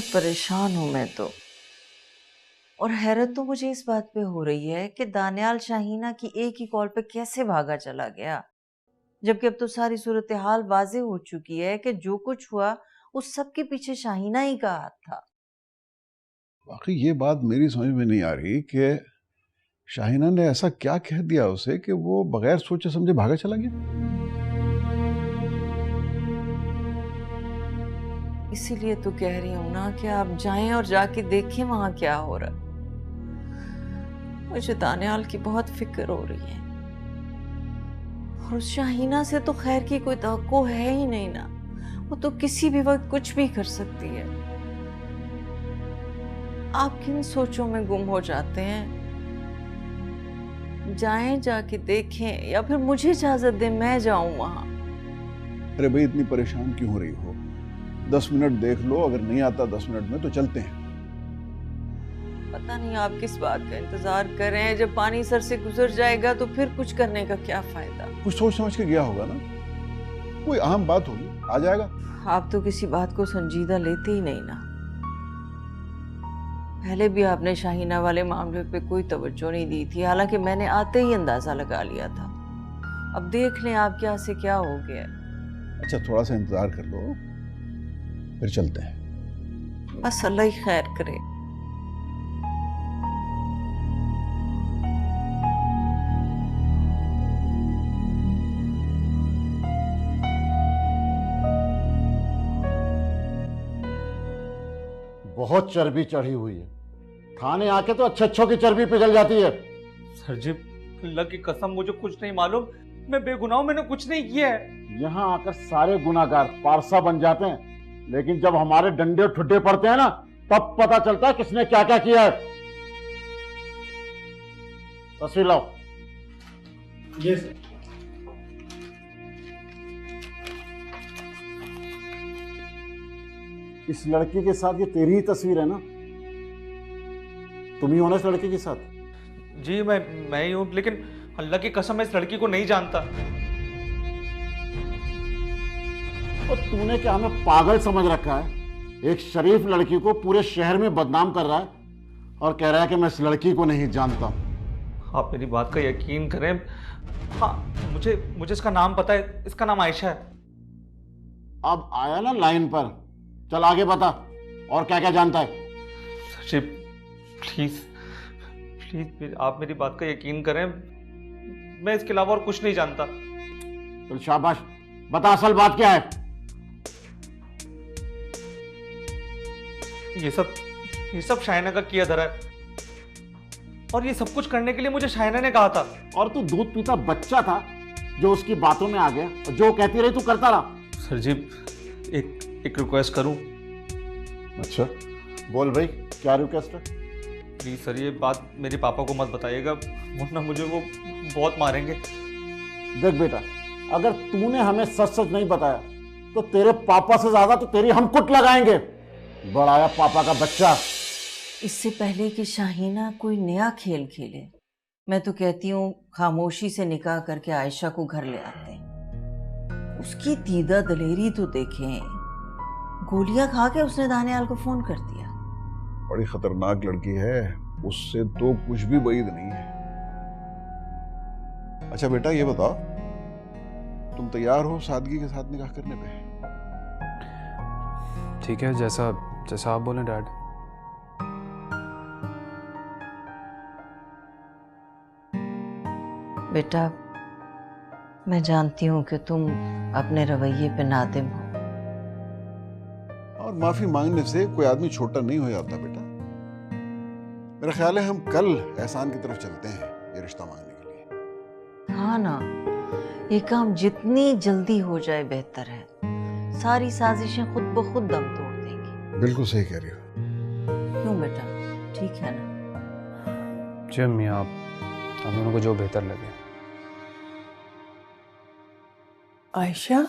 परेशान हूं मैं तो। और हैरत तो मुझे इस बात पे हो रही है कि दानियाल शाहीना की एक ही कॉल पे कैसे भागा चला गया, जबकि अब तो सारी सूरत हाल वाज़ेह हो चुकी है कि जो कुछ हुआ उस सब के पीछे शाहीना ही का हाथ था। बाकी ये बात मेरी समझ में नहीं आ रही कि शाहीना ने ऐसा क्या कह दिया उसे कि वो बगैर सोचे समझे भागा चला गया। इसीलिए तो कह रही हूं ना कि आप जाएं और जाके देखें वहां क्या हो रहा है। मुझे दानियाल की बहुत फिक्र हो रही है, और उस शाहीना से तो खैर की कोई तवक्को है ही नहीं ना। वो तो किसी भी वक्त कुछ भी कर सकती है। आप किन सोचों में गुम हो जाते हैं? जाएं, जाके देखें, या फिर मुझे इजाजत दें मैं जाऊं वहां। अरे भाई इतनी परेशान क्यों हो रही हो? 10 मिनट देख लो, अगर नहीं आता 10 मिनट में तो चलते हैं। पता नहीं आप किस बात का इंतजार कर रहे हैं। जब पानी सर से गुजर जाएगा तो फिर कुछ करने का क्या फायदा। कुछ सोच समझ के गया होगा ना, कोई अहम बात होगी, आ जाएगा। आप तो किसी बात को संजीदा लेते ही नहीं ना। पहले भी आपने शाहीना वाले मामले पे कोई तवज्जो नहीं दी थी, हालांकि मैंने आते ही अंदाजा लगा लिया था। अब देख लें आप क्या से क्या हो गया। अच्छा थोड़ा सा इंतजार कर लो, फिर चलते हैं। बस अल्लाह ही खैर करे। बहुत चर्बी चढ़ी हुई है, थाने आके तो अच्छे अच्छों की चर्बी पिघल जाती है। सर जी, अल्लाह की कसम मुझे कुछ नहीं मालूम। मैं बेगुनाह हूं, मैंने कुछ नहीं किया है। यहाँ आकर सारे गुनाहगार पारसा बन जाते हैं, लेकिन जब हमारे डंडे ठुड्डे पड़ते हैं ना, तब पता चलता है किसने क्या क्या किया है। तस्वीर लाओ। ये सर। इस लड़की के साथ ये तेरी ही तस्वीर है ना? तुम ही हो ना इस लड़की के साथ? जी मैं ही हूं, लेकिन अल्लाह की कसम मैं इस लड़की को नहीं जानता। और तूने क्या हमें पागल समझ रखा है? एक शरीफ लड़की को पूरे शहर में बदनाम कर रहा है और कह रहा है कि मैं इस लड़की को नहीं जानता। आप मेरी बात का यकीन करें। हाँ, मुझे इसका नाम पता है। इसका नाम आयशा है। अब आया ना लाइन पर, चल आगे बता और क्या क्या जानता है। सर जी प्लीज प्लीज आप मेरी बात का यकीन करें। मैं इसके अलावा और कुछ नहीं जानता। चल शाबाश, बता असल बात क्या है। ये सब शाइना का किया धरा है, और ये सब कुछ करने के लिए मुझे शाइना ने कहा था। और तू दूध पीता बच्चा था जो उसकी बातों में आ गया, और जो कहती रही तू करता रहा। सर जी एक रिक्वेस्ट करूं? अच्छा बोल भाई, क्या रिक्वेस्ट है? प्लीज सर, ये बात मेरे पापा को मत बताइएगा, वरना मुझे वो बहुत मारेंगे। देख बेटा, अगर तूने हमें सच सच नहीं बताया तो तेरे पापा से ज्यादा तो तेरी हम कुट लगाएंगे। बड़ाया पापा का बच्चा। इससे पहले कि शाहीना कोई नया खेल खेले, मैं तो कहती हूँ खामोशी से निकाह करके आयशा को घर ले आते हैं। उसकी दीदा दलेरी तो देखें। गोलियां खा के उसने दानियाल को फोन कर दिया। बड़ी खतरनाक लड़की है, उससे तो कुछ भी बैद नहीं है। अच्छा बेटा ये बताओ, तुम तैयार हो सादगी के साथ निकाह करने पे? ठीक है, जैसा जैसा आप बोलें डैड। बेटा, मैं जानती हूँ कि तुम अपने रवैये पे नादिम हो। और माफी मांगने से कोई आदमी छोटा नहीं हो जाता बेटा। मेरा ख्याल है हम कल एहसान की तरफ चलते हैं ये रिश्ता मांगने के लिए। हाँ ना, ये काम जितनी जल्दी हो जाए बेहतर है। सारी साजिशें खुद ब खुद दम तोड़ देंगी। बिल्कुल सही कह रही हो। क्यों बेटा, ठीक है ना? जी अम्मी, आप दोनों को जो बेहतर लगे। आयशा,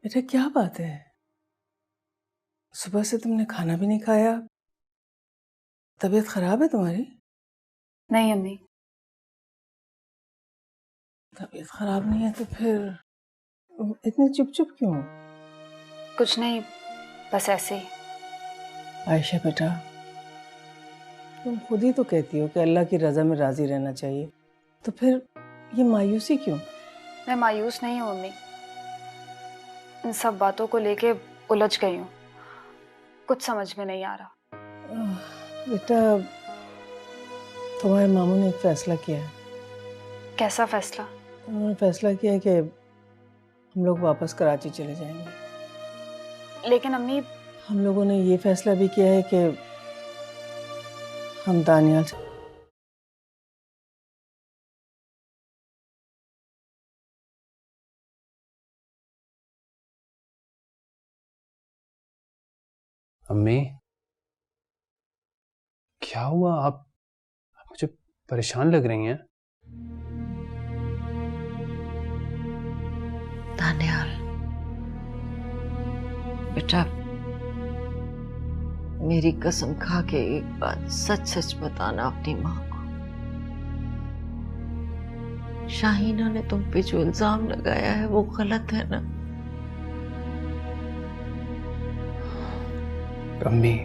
बेटा क्या बात है? सुबह से तुमने खाना भी नहीं खाया। तबीयत खराब है तुम्हारी? नहीं अम्मी। तबीयत खराब नहीं है तो फिर इतनी चुप चुप क्यों? कुछ नहीं, बस ऐसे ही। आयशा बेटा, तुम खुद ही तो कहती हो कि अल्लाह की रज़ा में राज़ी रहना चाहिए, तो फिर ये मायूसी क्यों? मैं मायूस नहीं हूँ अम्मी, इन सब बातों को लेके उलझ गई हूँ, कुछ समझ में नहीं आ रहा। बेटा, तुम्हारे मामू ने एक फैसला किया है। कैसा फैसला? उन्होंने फैसला किया है कि हम लोग वापस कराची चले जाएंगे। लेकिन अम्मी, हम लोगों ने ये फैसला भी किया है कि हम दानियाल से अम्मी, क्या हुआ? आप मुझे परेशान लग रही हैं। दानियाल बेटा, मेरी कसम खा के एक बात सच सच बताना अपनी माँ को। शाहीना ने तुम पे जो इल्जाम लगाया है वो गलत है ना? अम्मी,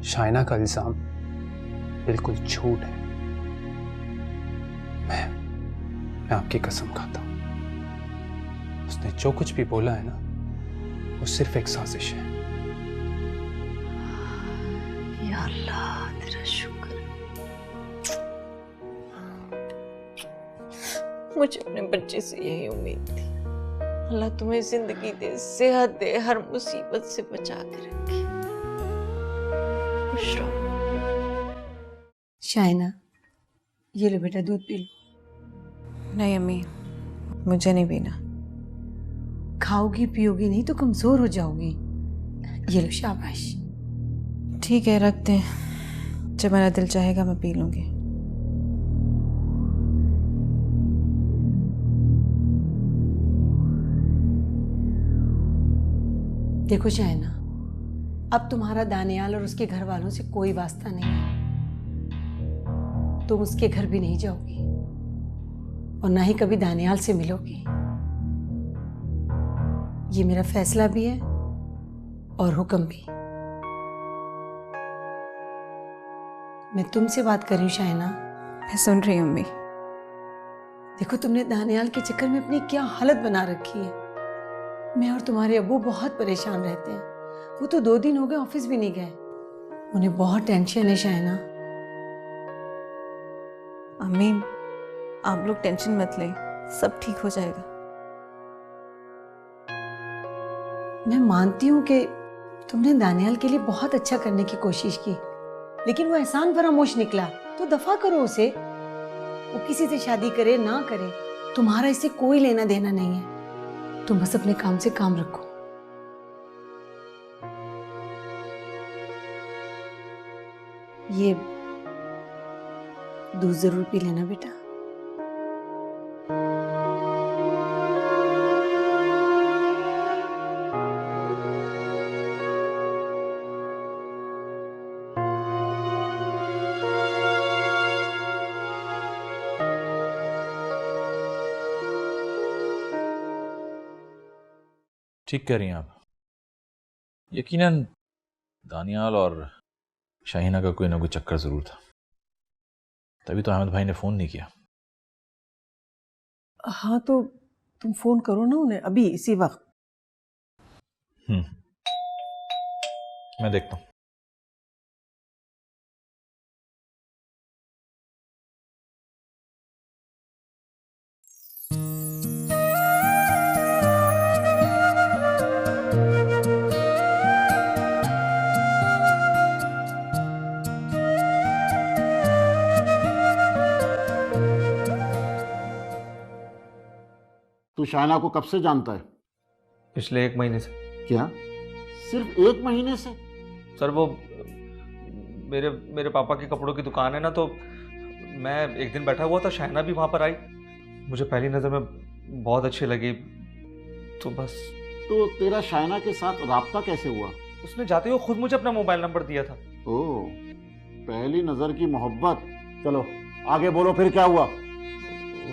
शाइना का इल्जाम बिल्कुल झूठ है। मैं आपकी कसम खाता हूं, उसने जो कुछ भी बोला है ना, वो सिर्फ एक साजिश है। या अल्लाह, तेरा शुक्र। मुझे अपने बच्चे से यही उम्मीद थी। अल्लाह तुम्हें जिंदगी दे, सेहत दे, हर मुसीबत से बचा के रखे। खुश रहो। शाइना, ये लो बेटा, दूध पी लो। नहीं अम्मी, मुझे नहीं पीना। खाओगी पियोगी नहीं तो कमजोर हो जाओगी। ये लो, शाबाश। ठीक है, रख दें, जब मेरा दिल चाहेगा मैं पी लूंगी। देखो शाइना, अब तुम्हारा दानियाल और उसके घर वालों से कोई वास्ता नहीं है। तुम उसके घर भी नहीं जाओगी और ना ही कभी दानियाल से मिलोगी। ये मेरा फैसला भी है और हुक्म भी। मैं तुमसे बात कर रही हूँ शाइना। मैं सुन रही हूँ अम्मी। देखो, तुमने दानियाल के चक्कर में अपनी क्या हालत बना रखी है। मैं और तुम्हारे अब्बू बहुत परेशान रहते हैं। वो तो 2 दिन हो गए ऑफिस भी नहीं गए। उन्हें बहुत टेंशन है शाइना। अम्मी, आप लोग टेंशन मत लें, सब ठीक हो जाएगा। मैं मानती हूँ कि तुमने दानियाल के लिए बहुत अच्छा करने की कोशिश की, लेकिन वो एहसान फरामोश निकला। तो दफा करो उसे। वो किसी से शादी करे ना करे, तुम्हारा इससे कोई लेना देना नहीं है। तुम बस अपने काम से काम रखो। ये दूध जरूर पी लेना बेटा। ठीक कह रही हैं आप। यकीनन दानियाल और शाहीना का कोई ना कोई चक्कर जरूर था, तभी तो अहमद भाई ने फोन नहीं किया। हाँ, तो तुम फोन करो ना उन्हें अभी, इसी वक्त। मैं देखता हूँ। तू शाइना को कब से जानता है? पिछले 1 महीने से। क्या, सिर्फ 1 महीने से? सर, वो मेरे पापा के कपड़ों की दुकान है ना, तो मैं एक दिन बैठा हुआ था, शाइना भी वहां पर आई। मुझे पहली नज़र में बहुत अच्छी लगी, तो बस। तो तेरा शाइना के साथ राब्ता कैसे हुआ? उसने जाते हुए खुद मुझे अपना मोबाइल नंबर दिया था। ओह, पहली नजर की मोहब्बत। चलो आगे बोलो, फिर क्या हुआ?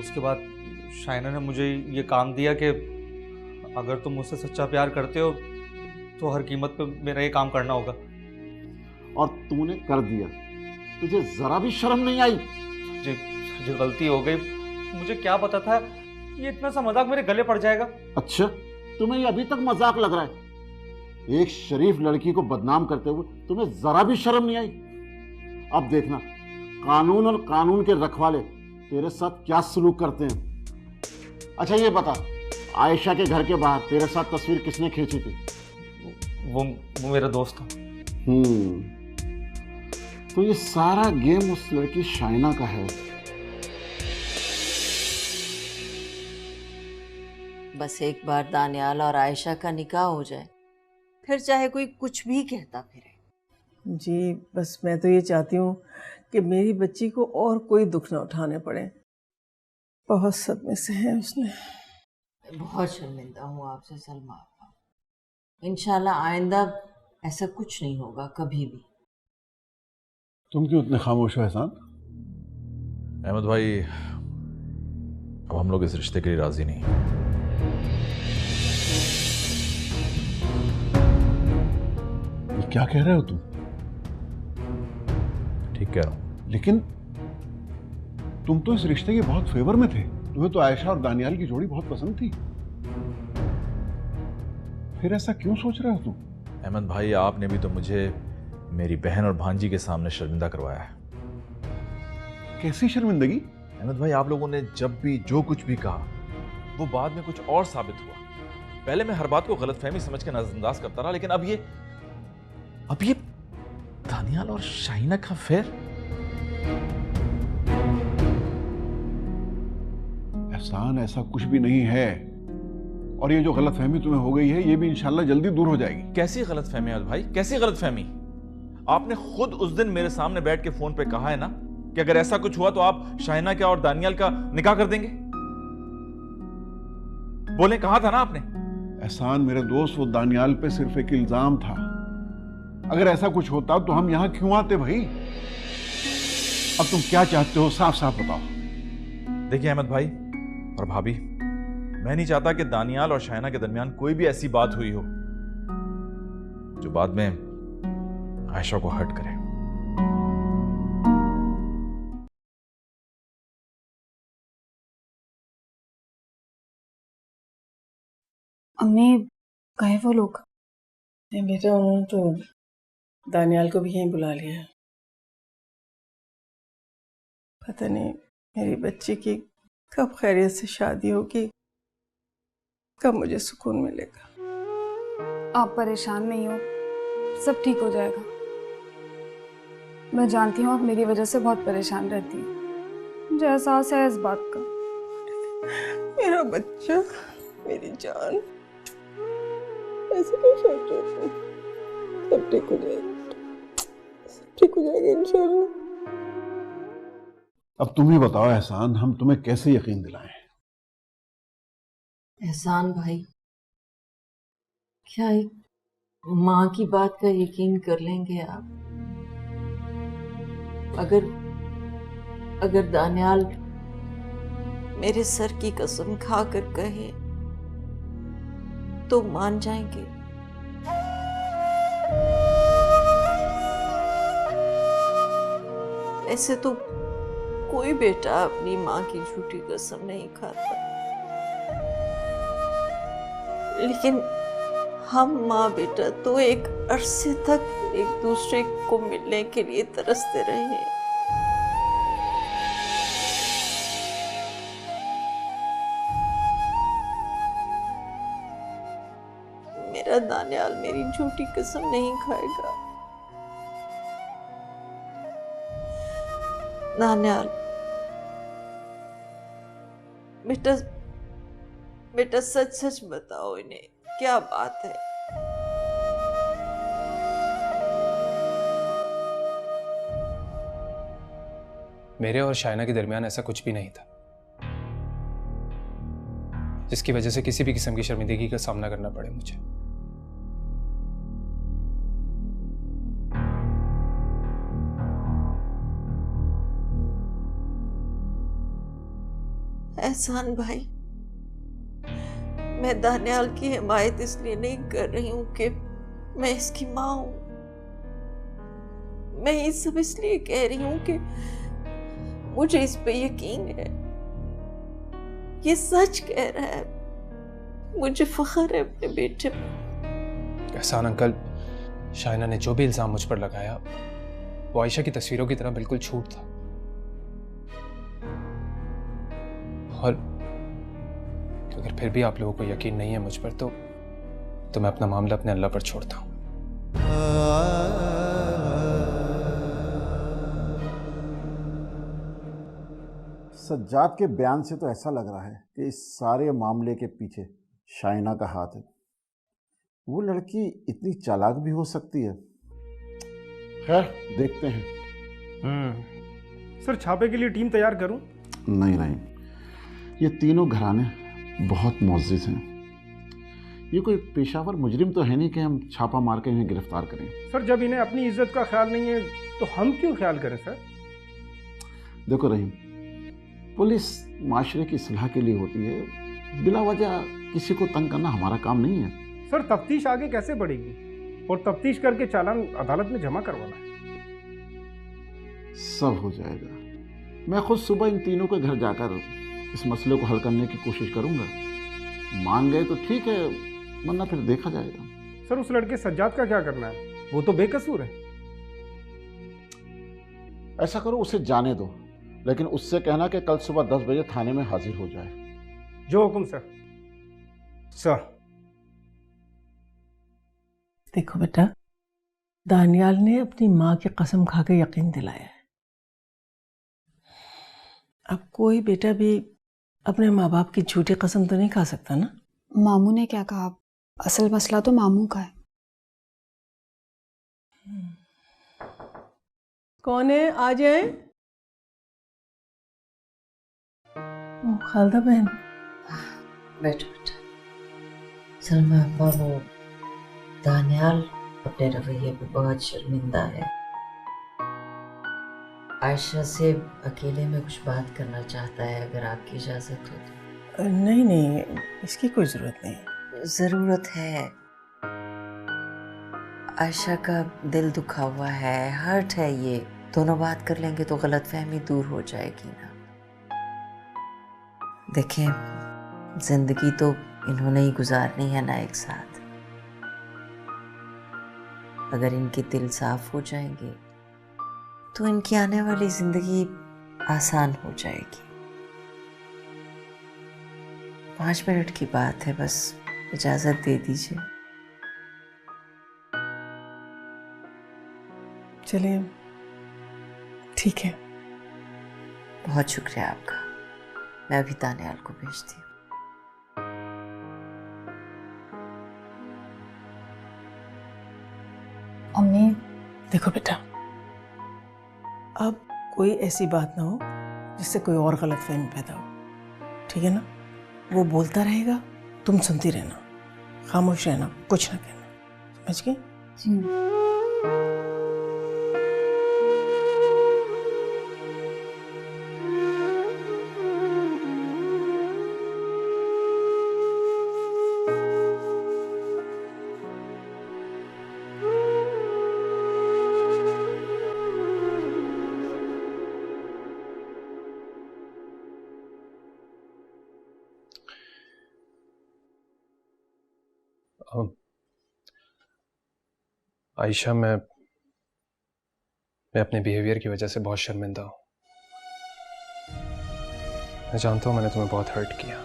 उसके बाद शाइना ने मुझे ये काम दिया कि अगर तुम मुझसे सच्चा प्यार करते हो तो हर कीमत पे मेरा ये काम करना होगा। और तूने कर दिया, तुझे जरा भी शर्म नहीं आई? जो गलती हो गई, मुझे क्या पता था ये इतना सा मजाक मेरे गले पड़ जाएगा। अच्छा, तुम्हें ये अभी तक मजाक लग रहा है? एक शरीफ लड़की को बदनाम करते हुए तुम्हें जरा भी शर्म नहीं आई? अब देखना कानून और कानून के रखवाले तेरे साथ क्या सलूक करते हैं। अच्छा ये बता, आयशा के घर के बाहर तेरे साथ तस्वीर किसने खींची थी? वो मेरा दोस्त था। तो ये सारा गेम उस लड़की शाइना का है। बस एक बार दानियाल और आयशा का निकाह हो जाए, फिर चाहे कोई कुछ भी कहता फिरे। जी बस मैं तो ये चाहती हूँ कि मेरी बच्ची को और कोई दुख ना उठाने पड़े। बहुत सदमे से है उसने। बहुत शर्मिंदा हूँ आपसे सलमा। इंशाल्लाह आइंदा ऐसा कुछ नहीं होगा कभी भी। तुम क्यों इतने खामोश हो एहसान? अहमद भाई, अब हम लोग इस रिश्ते के लिए राजी नहीं। ये क्या कह रहे हो तुम? ठीक कह रहा हूं। लेकिन तुम तो इस रिश्ते के बहुत फेवर में थे। तुम्हें तो आयशा और दानियाल की जोड़ी बहुत पसंद थी। फिर ऐसा क्यों सोच रहे हो तुम? अहमद भाई, आपने भी तो मुझे मेरी बहन और भांजी के सामने शर्मिंदा करवाया है। कैसी शर्मिंदगी? अहमद भाई, आप लोगों ने जब भी जो कुछ भी कहा वो बाद में कुछ और साबित हुआ। पहले मैं हर बात को गलतफहमी समझ के नजरअंदाज करता रहा, लेकिन अब ये दानियाल और शाहिना का फेर। एहसान, ऐसा कुछ भी नहीं है। और ये जो गलतफहमी तुम्हें हो गई है, ये भी इंशाल्लाह जल्दी दूर हो जाएगी। कैसी गलतफहमी अहमद भाई, कैसी गलतफहमी? आपने खुद उस दिन मेरे सामने बैठ के फोन पे कहा है ना कि अगर ऐसा कुछ हुआ तो आप शाहिना का और दानियाल का निकाह कर देंगे। बोले, कहा था ना आपने। एहसान मेरे दोस्त, वो दानियाल पे सिर्फ एक इल्जाम था। अगर ऐसा कुछ होता तो हम यहां क्यों आते भाई? अब तुम क्या चाहते हो, साफ साफ बताओ। देखिए अहमद भाई और भाभी, मैं नहीं चाहता कि दानियाल और शाहिना के दरमियान कोई भी ऐसी बात हुई हो जो बाद में आयशा को हर्ट करे। अम्मी, कहे वो लोग? बेटा उन्होंने तो दानियाल को भी यहीं बुला लिया है। पता नहीं मेरी बच्ची की कब खैरियत से शादी होगी, कब मुझे सुकून मिलेगा। आप परेशान नहीं हो, सब ठीक हो जाएगा। मैं जानती हूँ आप मेरी वजह से बहुत परेशान रहती हैं, मुझे एहसास है इस बात का। मेरा बच्चा, मेरी जान, ऐसे क्यों सोच रहे हो? सब ठीक हो जाएगा, सब ठीक हो जाएगा इंशाल्लाह। अब तुम ही बताओ एहसान, हम तुम्हें कैसे यकीन दिलाएं? एहसान भाई, क्या एक माँ की बात का यकीन कर लेंगे आप? अगर दानियाल मेरे सर की कसम खाकर कहे तो मान जाएंगे? ऐसे तो कोई बेटा अपनी माँ की झूठी कसम नहीं खाता, लेकिन हम माँ बेटा तो एक अरसे तक एक दूसरे को मिलने के लिए तरसते रहे। मेरा दानियाल मेरी झूठी कसम नहीं खाएगा। दानियाल बेटा सच सच बताओ इन्हें, क्या बात है? मेरे और शाइना के दरमियान ऐसा कुछ भी नहीं था जिसकी वजह से किसी भी किस्म की शर्मिंदगी का सामना करना पड़े मुझे। एहसान भाई, मैं दानियाल की हिमायत इसलिए नहीं कर रही हूँ कि मैं इसकी माँ हूं। मैं ये सब इसलिए कह रही हूं कि मुझे इस पे यकीन है, ये सच कह रहा है। मुझे फख्र है अपने बेटे पर। एहसान अंकल, शाइना ने जो भी इल्जाम मुझ पर लगाया वो आयशा की तस्वीरों की तरह बिल्कुल झूठ था। और अगर फिर भी आप लोगों को यकीन नहीं है मुझ पर तो मैं अपना मामला अपने अल्लाह पर छोड़ता हूं। सज्जाद के बयान से तो ऐसा लग रहा है कि इस सारे मामले के पीछे शाइना का हाथ है। वो लड़की इतनी चालाक भी हो सकती है। खैर देखते हैं। सर छापे के लिए टीम तैयार करूं? नहीं नहीं, ये तीनों घराने बहुत मुअज़्ज़िज़ हैं। ये कोई पेशावर मुजरिम तो है नहीं कि हम छापा मार के इन्हें गिरफ्तार करें। सर जब इन्हें अपनी इज्जत का ख्याल नहीं है तो हम क्यों ख्याल करें सर? देखो रहीम, पुलिस माशरे की इस्लाह के लिए होती है, बिला वजह किसी को तंग करना हमारा काम नहीं है। सर तफ्तीश आगे कैसे बढ़ेगी? और तफ्तीश करके चालान अदालत में जमा करवाना है। सब हो जाएगा। मैं खुद सुबह इन तीनों के घर जाकर इस मसले को हल करने की कोशिश करूंगा। मान गए तो ठीक है, वरना फिर देखा जाएगा। सर उस लड़के सज्जाद का क्या करना है? वो तो बेकसूर है। ऐसा करो, उसे जाने दो, लेकिन उससे कहना कि कल सुबह 10 बजे थाने में हाजिर हो जाए। जो हुक्म सर। सर देखो बेटा, दानियाल ने अपनी माँ की कसम खा के यकीन दिलाया है। अब कोई बेटा भी अपने माँ बाप की झूठी कसम तो नहीं खा सकता ना। मामू ने क्या कहा? असल मसला तो मामू का है। कौन है? आ जाए। खालदा बहन। बैठो बेटा। सलमा अब्बा, वो दानियाल अपने रवैये पे बहुत शर्मिंदा है। आयशा से अकेले में कुछ बात करना चाहता है, अगर आपकी इजाज़त हो तो। नहीं नहीं, इसकी कोई ज़रूरत नहीं। ज़रूरत है। आयशा का दिल दुखा हुआ है, हर्ट है। ये दोनों बात कर लेंगे तो गलतफहमी दूर हो जाएगी ना। देखें, जिंदगी तो इन्होंने ही गुजारनी है ना एक साथ। अगर इनके दिल साफ हो जाएंगे तो इनकी आने वाली जिंदगी आसान हो जाएगी। 5 मिनट की बात है, बस इजाजत दे दीजिए। चलिए ठीक है। बहुत शुक्रिया आपका। मैं अभी दानियाल को भेजती हूँ। अम्मी देखो बेटा, अब कोई ऐसी बात ना हो जिससे कोई और गलतफहमी पैदा हो, ठीक है ना? वो बोलता रहेगा, तुम सुनती रहना, खामोश रहना, कुछ ना कहना। समझ गई? जी। आयशा, मैं अपने बिहेवियर की वजह से बहुत शर्मिंदा हूँ। मैं जानता हूँ मैंने तुम्हें बहुत हर्ट किया।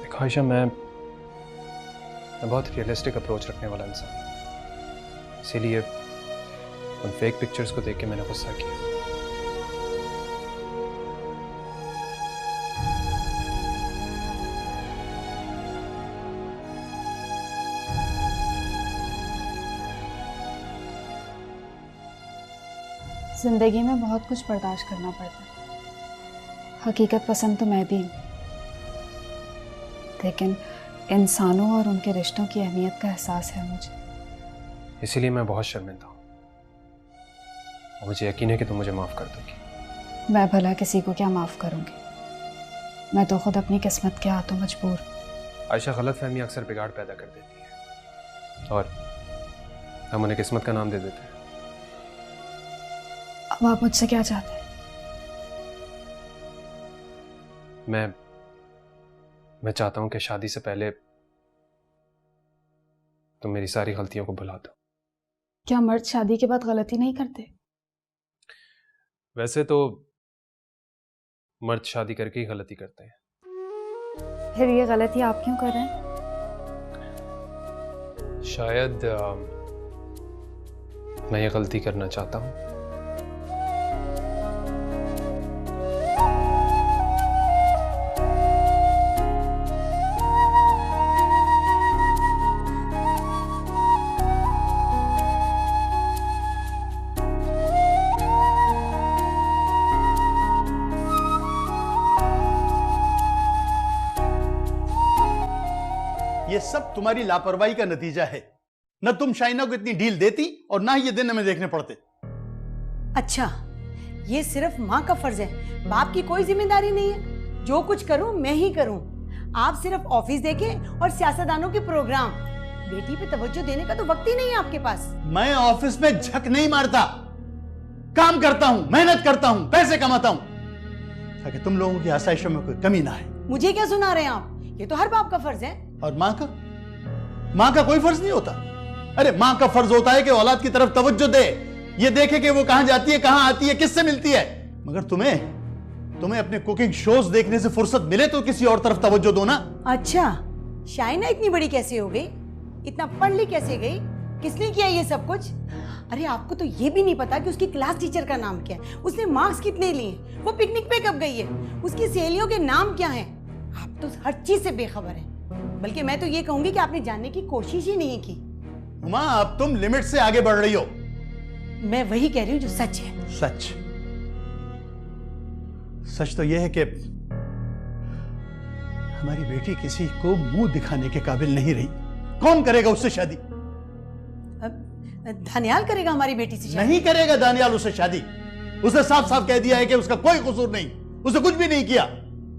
देखो आयशा, मैं बहुत रियलिस्टिक अप्रोच रखने वाला इंसान, इसीलिए उन फेक पिक्चर्स को देख के मैंने गुस्सा किया। ज़िंदगी में बहुत कुछ बर्दाश्त करना पड़ता है। हकीकत पसंद तो मैं भी हूँ, लेकिन इंसानों और उनके रिश्तों की अहमियत का एहसास है मुझे। इसीलिए मैं बहुत शर्मिंदा हूँ। मुझे यकीन है कि तुम मुझे माफ़ कर दोगी। मैं भला किसी को क्या माफ़ करूँगी? मैं तो खुद अपनी किस्मत के हाथों मजबूर। आयशा गलतफहमी अक्सर बिगाड़ पैदा कर देती है और हम उन्हें किस्मत का नाम दे देते हैं। अब आप मुझसे क्या चाहते हैं? मैं चाहता हूं कि शादी से पहले तुम मेरी सारी गलतियों को भुला दो। क्या मर्द शादी के बाद गलती नहीं करते? वैसे तो मर्द शादी करके ही गलती करते हैं। फिर ये गलती आप क्यों कर रहे हैं? शायद मैं ये गलती करना चाहता हूं। ये सब तुम्हारी लापरवाही का नतीजा है। न तुम शाइना को इतनी डील देती और ना ही ये दिन हमें देखने पड़ते। अच्छा, ये सिर्फ माँ का फर्ज है, बाप की कोई जिम्मेदारी नहीं है। जो कुछ करूं मैं ही करूं। आप सिर्फ ऑफिस देखें और सियासतदानों के प्रोग्राम। बेटी पे तवज्जो देने का तो वक्त ही नहीं है आपके पास। मैं ऑफिस में झक नहीं मारता, काम करता हूं, मेहनत करता हूं, पैसे कमाता हूं ताकि तुम लोगों की आसाइशों में कोई कमी ना आए। मुझे क्या सुना रहे हैं आप? ये तो हर बाप का फर्ज है। और माँ का कोई फर्ज नहीं होता। अरे माँ का फर्ज होता है कि औलाद की तरफ तवज्जो दे, ये देखे कि वो कहां जाती है, कहां आती है, किससे मिलती है। मगर तुम्हें अपने कुकिंग शोज देखने से फुर्सत मिले तो किसी और तरफ तवज्जो दो ना। अच्छा, शाइना इतनी बड़ी कैसे हो गई? इतना पढ़ ली कैसे गई? किसने किया ये सब कुछ? अरे आपको तो ये भी नहीं पता कि उसकी क्लास टीचर का नाम क्या है, उसने मार्क्स कितने लिए, वो पिकनिक पे कब गई है, उसकी सहेलियों के नाम क्या हैं। आप तो हर चीज से बेखबर हैं। बल्कि मैं तो ये कहूंगी कि आपने जानने की कोशिश ही नहीं की। उमा, अब तुम लिमिट से आगे बढ़ रही हो। मैं वही कह रही हूँ जो सच है। सच तो यह है कि हमारी बेटी किसी को मुंह दिखाने के काबिल नहीं रही। कौन करेगा उससे शादी? दानियाल करेगा हमारी बेटी से शादी। नहीं करेगा दानियाल उससे शादी। उसने साफ साफ कह दिया है कि उसका कोई कसूर नहीं, उसने कुछ भी नहीं किया।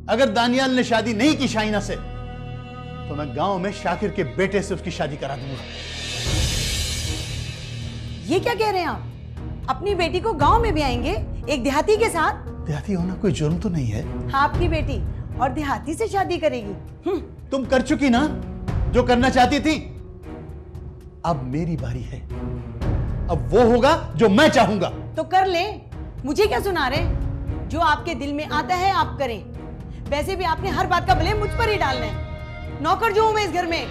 अगर दानियाल ने शादी नहीं की शाइना से तो मैं गांव में शाकिर के बेटे से उसकी शादी करा दूंगा। ये क्या कह रहे हैं आप? अपनी बेटी को गांव में भी आएंगे एक देहाती के साथ? देहाती होना कोई जुर्म तो नहीं है। आपकी बेटी और देहाती से शादी करेगी? तुम कर चुकी ना जो करना चाहती थी। अब मेरी बारी है। अब वो होगा जो मैं चाहूंगा। तो कर ले, मुझे क्या सुना रहे? जो आपके दिल में आता है आप करें। वैसे भी आपने हर बात का ब्लेम मुझ पर ही डालना है। नौकर जो हूं मैं इस घर में।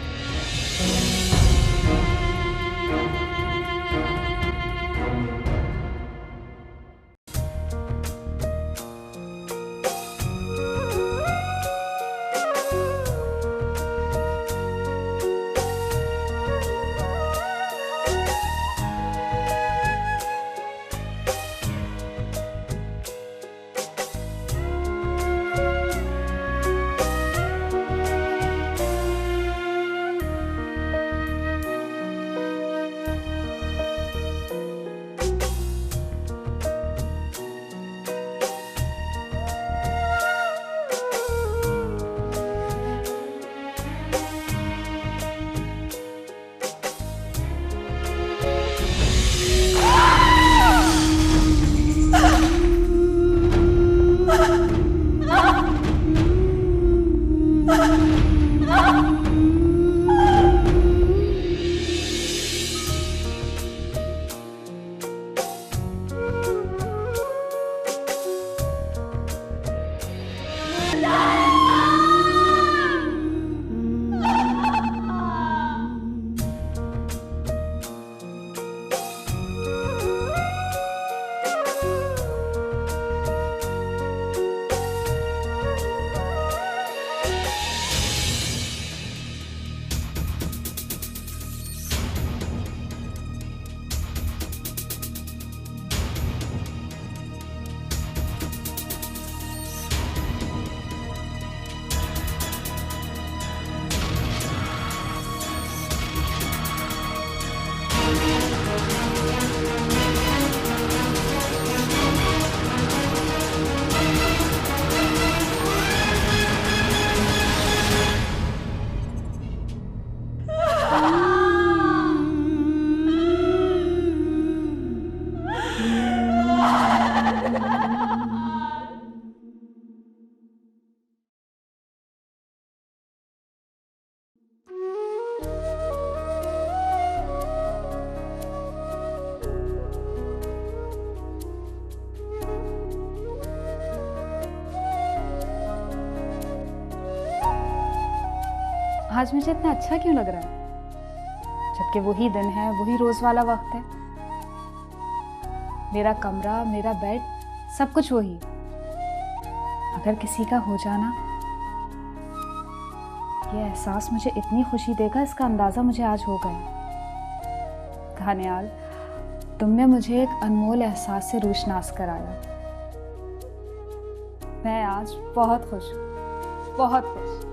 आज मुझे इतना अच्छा क्यों लग रहा है, जबकि वही दिन है, वही रोज वाला वक्त है। मेरा कमरा, मेरा बेड, सब कुछ वही। अगर किसी का हो जाना, ये एहसास मुझे इतनी खुशी देगा, इसका अंदाजा मुझे आज हो गया। दानियाल, तुमने मुझे एक अनमोल एहसास से रोशनास कराया। मैं आज बहुत खुश हूँ, बहुत खुश।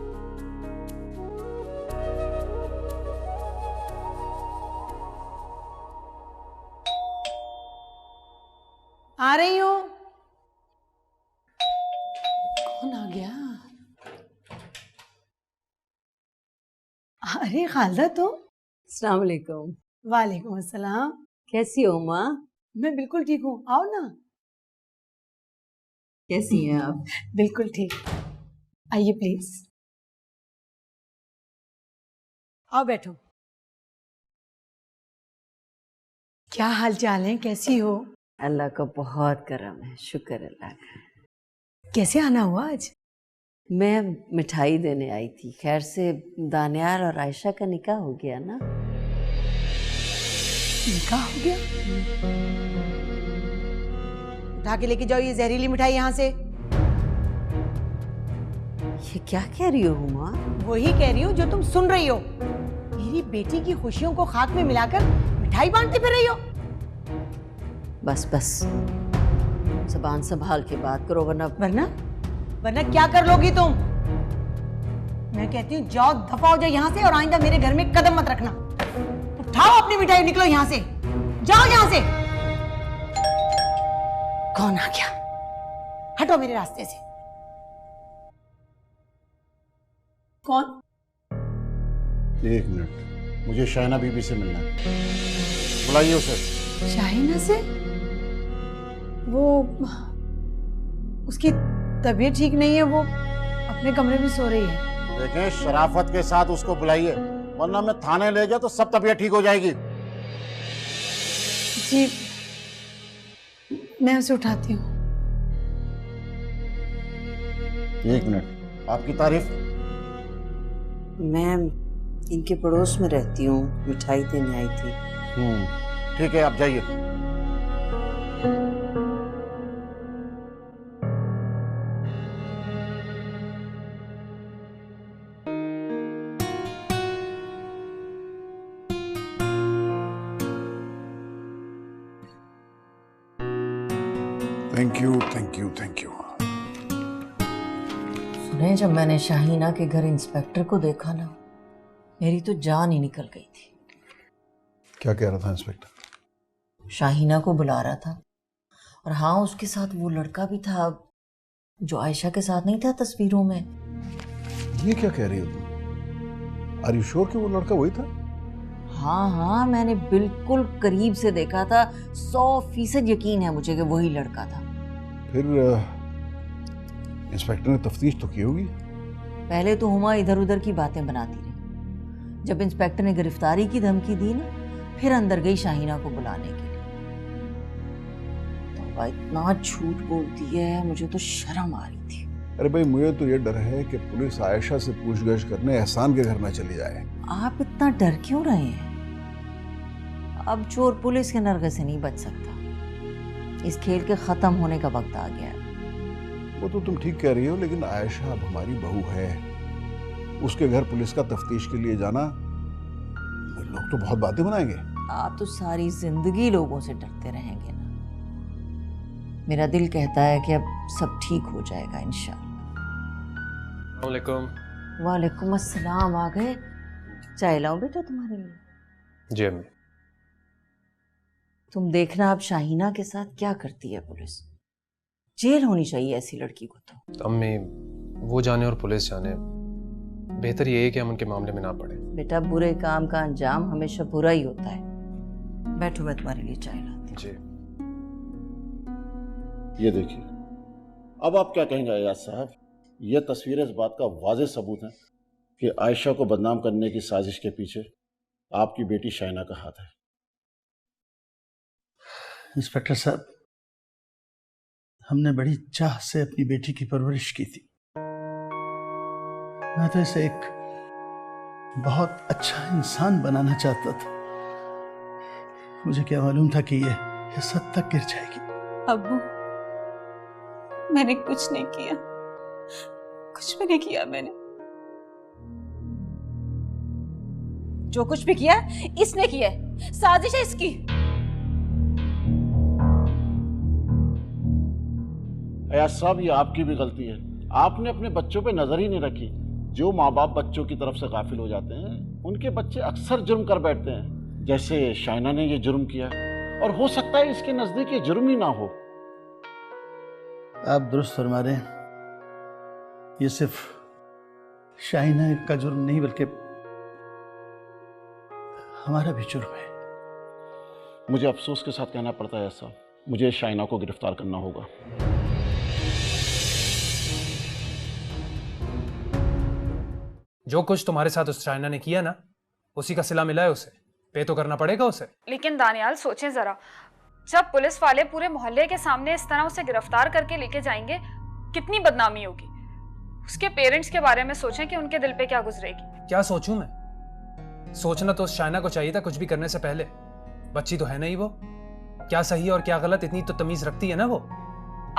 आ रही हूँ। कौन आ गया? अरे खालदा तुम। अस्सलाम वालेकुम। वालेकुम अस्सलाम। कैसी हो माँ? मैं बिल्कुल ठीक हूँ, आओ ना। कैसी हैं आप? बिल्कुल ठीक। आइए प्लीज, आओ बैठो। क्या हाल चाल है, कैसी हो? अल्लाह का बहुत करम है, शुक्र अल्लाह का। कैसे आना हुआ आज? मैं मिठाई देने आई थी। खैर से दानियाल और आयशा का निकाह हो गया ना? निकाह हो गया? उठा के लेके जाओ ये जहरीली मिठाई यहाँ से। ये क्या कह रही हो माँ? वही कह रही हूँ जो तुम सुन रही हो। मेरी बेटी की खुशियों को खाक में मिलाकर मिठाई बांटती फिर रही हो। बस बस, ज़बान संभाल के बात करो, वरना वरना क्या कर लोगी तुम? मैं कहती हूँ जाओ, दफा हो जाओ यहाँ से, और आइंदा मेरे घर में कदम मत रखना। उठाओ अपनी मिठाई, निकलो यहाँ से, जाओ यहाँ से। कौन आ गया? हटो मेरे रास्ते से। कौन? एक मिनट, मुझे शाहिना बीबी से मिलना है, बुलाइए उसे। शाहिना से? वो उसकी तबीयत ठीक नहीं है, वो अपने कमरे में सो रही है। देखें, शराफत के साथ उसको बुलाइए, वरना मैं थाने ले गया तो सब तबीयत ठीक हो जाएगी। जी, मैं उसे उठाती हूँ। एक मिनट, आपकी तारीफ? मैं इनके पड़ोस में रहती हूँ, मिठाई देने आई थी। ठीक है, आप जाइए। Thank you thank you thank you. सुने, जब मैंने शाहीना के घर इंस्पेक्टर को देखा ना, मेरी तो जान ही निकल गई थी। क्या कह रहा था इंस्पेक्टर? शाहीना को बुला रहा था, और हाँ, उसके साथ वो लड़का भी था जो आयशा के साथ नहीं था तस्वीरों में। ये क्या कह रही हो तुम? आर यू श्योर कि वो लड़का वही था? हाँ हाँ, मैंने बिल्कुल करीब से देखा था। 100% यकीन है मुझे कि वही लड़का था। फिर इंस्पेक्टर ने तफ्तीश तो की होगी। पहले तो हुमा इधर उधर की बातें बनाती रही। जब इंस्पेक्टर ने गिरफ्तारी की धमकी दी ना, फिर अंदर गई शाहीना को बुलाने के लिए। तो इतना झूठ बोलती है, मुझे तो शर्म आ रही थी। अरे भाई, मुझे तो ये डर है कि पुलिस आयशा से पूछगछ करने एहसान के घर में चली जाए। आप इतना डर क्यों रहे हैं? अब चोर पुलिस के नरगे से नहीं बच सकता। इस खेल के खत्म होने का वक्त आ गया है। वो तो तुम ठीक कह रही हो, लेकिन आयशा अब हमारी बहू है। उसके घर पुलिस का तफ्तीश के लिए जाना, लोग तो बहुत बातें बनाएंगे। आप तो सारी जिंदगी लोगों से डरते रहेंगे ना। मेरा दिल कहता है कि अब सब ठीक हो जाएगा इंशाअल्लाह। वालेकुम। वालेकुम अस्सलाम। आ गए? चाय लाऊं बेटा तुम्हारे लिए? जी अम्मी। तुम देखना अब शाहीना के साथ क्या करती है पुलिस। जेल होनी चाहिए ऐसी लड़की को तो। अम्मी, वो जाने और पुलिस जाने, बेहतर ये है कि हम उनके मामले में ना पड़े। बेटा, बुरे काम का अंजाम हमेशा बुरा ही होता है। बैठो, मैं तुम्हारे लिए चाय लाती हूं। जी। ये देखिए, अब आप क्या कहेंगे अयाज साहब? ये तस्वीरें इस बात का वाज़ेह सबूत है कि आयशा को बदनाम करने की साजिश के पीछे आपकी बेटी शाहिना का हाथ है। इंस्पेक्टर साहब, हमने बड़ी चाह से अपनी बेटी की परवरिश की थी। मैं तो इसे एक बहुत अच्छा इंसान बनाना चाहता था। मुझे क्या मालूम था कि ये इस हद तक गिर जाएगी। अब्बू, मैंने कुछ नहीं किया, कुछ भी नहीं किया मैंने। जो कुछ भी किया इसने किया है, साजिश है इसकी। अयाज साहब, ये आपकी भी गलती है। आपने अपने बच्चों पे नजर ही नहीं रखी। जो माँ बाप बच्चों की तरफ से गाफिल हो जाते हैं, उनके बच्चे अक्सर जुर्म कर बैठते हैं। जैसे शाइना ने ये जुर्म किया, और हो सकता है इसके नजदीक ये जुर्म ही ना हो। आप दुरुस्त फरमा रहे हैं। ये सिर्फ शाइना का जुर्म नहीं, बल्कि हमारा भी जुर्म है। मुझे अफसोस के साथ कहना पड़ता है ऐसा, मुझे शाइना को गिरफ्तार करना होगा। जो कुछ तुम्हारे साथ उस चाइना ने किया ना, उसी का सिला मिला है उसे। पे तो करना पड़ेगा उसे। लेकिन दानियाल, सोचें जरा, जब पुलिस वाले पूरे मोहल्ले के सामने इस तरह उसे गिरफ्तार करके लेके जाएंगे, कितनी बदनामी होगी। उसके पेरेंट्स के बारे में सोचें कि उनके दिल पे क्या गुजरेगी। क्या सोचूं मैं? सोचना तो उस शाइना को चाहिए था कुछ भी करने से पहले। बच्ची तो है नहीं वो। क्या सही और क्या गलत इतनी तो तमीज रखती है ना वो।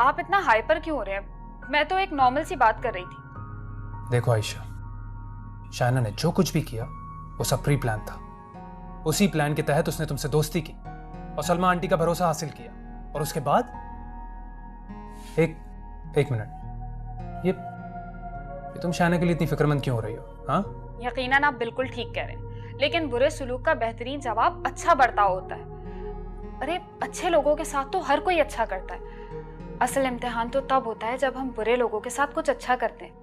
आप इतना हाइपर क्यों हो रहे हैं? मैं तो एक नॉर्मल सी बात कर रही थी। देखो आयशा, शाइना ने जो कुछ भी किया वो सब प्री प्लान था। उसी प्लान के तहत उसने तुमसे दोस्ती की और सलमा आंटी का भरोसा हासिल किया, और उसके बाद एक मिनट, ये तुम शाइना के लिए इतनी फिक्रमंद क्यों हो रही हो? हाँ, यकीनन आप बिल्कुल ठीक कह रहे हैं, लेकिन बुरे सलूक का बेहतरीन जवाब अच्छा बर्ताव होता है। अरे अच्छे लोगों के साथ तो हर कोई अच्छा करता है। असल इम्तिहान तो तब होता है जब हम बुरे लोगों के साथ कुछ अच्छा करते हैं।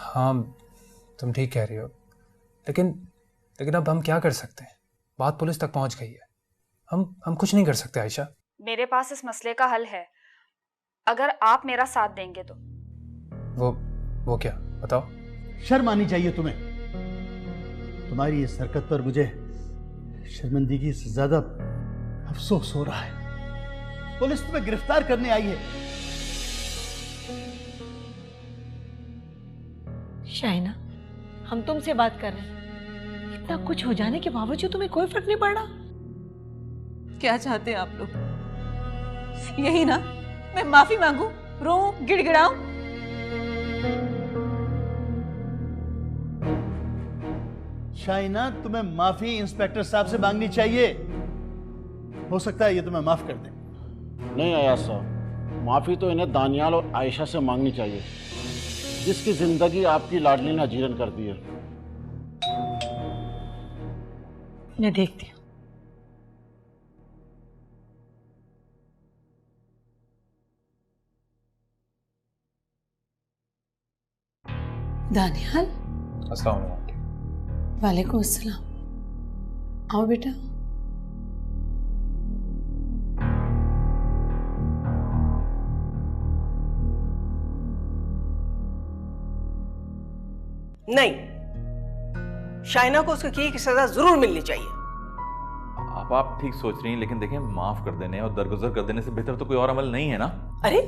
हाँ, तुम ठीक कह रही हो, लेकिन अब हम क्या कर सकते हैं? बात पुलिस तक पहुंच गई है। हम कुछ नहीं कर सकते आयशा। मेरे पास इस मसले का हल है, अगर आप मेरा साथ देंगे तो। वो क्या, बताओ। शर्म आनी चाहिए तुम्हें। तुम्हारी इस हरकत पर मुझे शर्मिंदगी से ज्यादा अफसोस हो रहा है। पुलिस तुम्हें गिरफ्तार करने आई है। शाइना, हम तुमसे बात कर रहे हैं। इतना कुछ हो जाने के बावजूद तुम्हें कोई फर्क नहीं पड़ रहा। क्या चाहते हैं आप लोग? यही ना, मैं माफी मांगू, रो, गिड़गिड़ाऊं? शाइना, तुम्हें माफी इंस्पेक्टर साहब से मांगनी चाहिए। हो सकता है ये तुम्हें माफ कर दे। नहीं अयाज साहब, माफी तो इन्हें दानियाल और आयशा से मांगनी चाहिए, जिसकी जिंदगी आपकी लाडली ने अजीरन कर दी है। मैं देखती हूँ। दानियाल। अस्सलाम वालेकुम। वालेकुम अस्सलाम। आओ बेटा। नहीं, शाइना को उसके किए की सजा जरूर मिलनी चाहिए। आप ठीक सोच रही हैं, लेकिन देखें, माफ कर देने और दरगुजर कर देने से बेहतर तो कोई और अमल नहीं है ना। अरे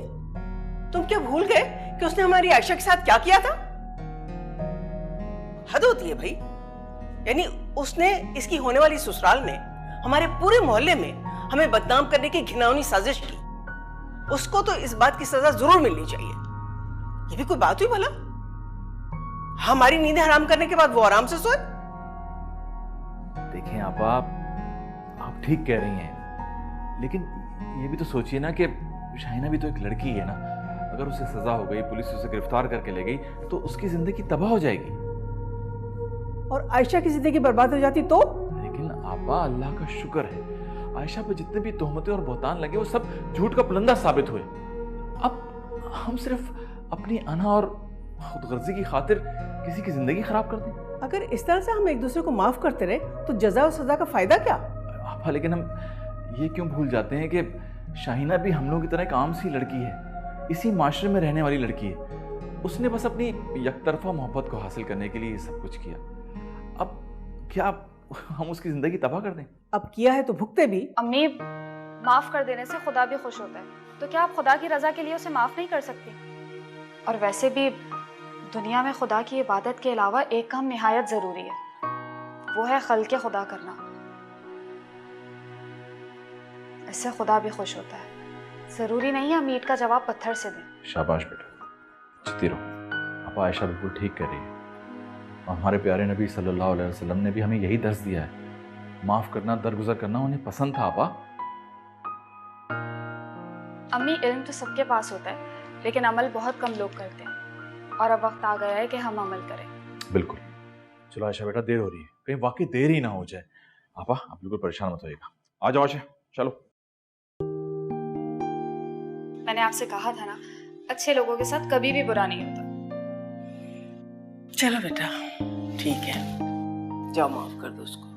तुम क्या भूल गए कि उसने हमारी आयशा के साथ क्या किया था? हद होती है भाई। यानी उसने इसकी होने वाली ससुराल में हमारे पूरे मोहल्ले में हमें बदनाम करने की घिनौनी साजिश की। उसको तो इस बात की सजा जरूर मिलनी चाहिए। ये भी कोई बात हुई भला? हमारी नींदें हराम करने के बाद वो आराम से सोए। देखें आप ठीक कह रही हैं, लेकिन ये भी तो सोचिए ना कि शाइना भी तो एक लड़की है ना। अगर उसे सजा हो गई, पुलिस उसे गिरफ्तार करके ले गई, तो उसकी जिंदगी तबाह हो जाएगी। और आयशा की जिंदगी बर्बाद हो जाती तो? लेकिन आपा, अल्लाह का शुक्र है, आयशा पर जितने भी तोहमतें और बहतान लगे वो सब झूठ का पुलंदा साबित हुए। अब हम सिर्फ अपनी अना और खुदगर्जी की खातिर किसी की जिंदगी खराब कर दें। अगर इस तरह से हम एक दूसरे को माफ करते रहे तो जजा और सजा का फायदा क्या? आपा, लेकिन हम ये क्यों भूल जाते हैं कि शाहिना भी हम लोगों की तरह एक आम सी लड़की है, इसी माशरे में रहने वाली लड़की है। उसने बस अपनी यकतरफा मोहब्बत को हासिल करने के लिए सब कुछ किया। अब क्या हम उसकी जिंदगी तबाह कर दें? अब किया है तो भुगते भी। अम्मी, माफ कर देने से खुदा भी खुश होता है, तो क्या आप खुदा की रजा के लिए उसे माफ नहीं कर सकती? और वैसे भी दुनिया में खुदा की इबादत के अलावा एक काम निहायत जरूरी है, वो है खल्क़े खुदा करना। इससे खुदा भी खुश होता है। जरूरी नहीं है मीट का जवाब पत्थर से दें। शाबाश बेटा, जीती रहो। आपा आयशा बिल्कुल ठीक कह रही है। और हमारे प्यारे नबी सल्लल्लाहु अलैहि वसल्लम ने भी हमें यही दर्स दिया है। माफ करना, दरगुजर करना उन्हें पसंद था। आपा अम्मी, इल्म तो सबके पास होता है, लेकिन अमल बहुत कम लोग करते हैं, और अब वक्त आ गया है कि हम अमल करें। बिल्कुल। चलो आयशा बेटा, देर हो रही है, कहीं वाकई देर ही ना हो जाए। आपा आप बिल्कुल परेशान मत होइएगा। आ जाओ आयशा, चलो। मैंने आपसे कहा था ना, अच्छे लोगों के साथ कभी भी बुरा नहीं होता। चलो बेटा, ठीक है, जाओ माफ कर दो उसको।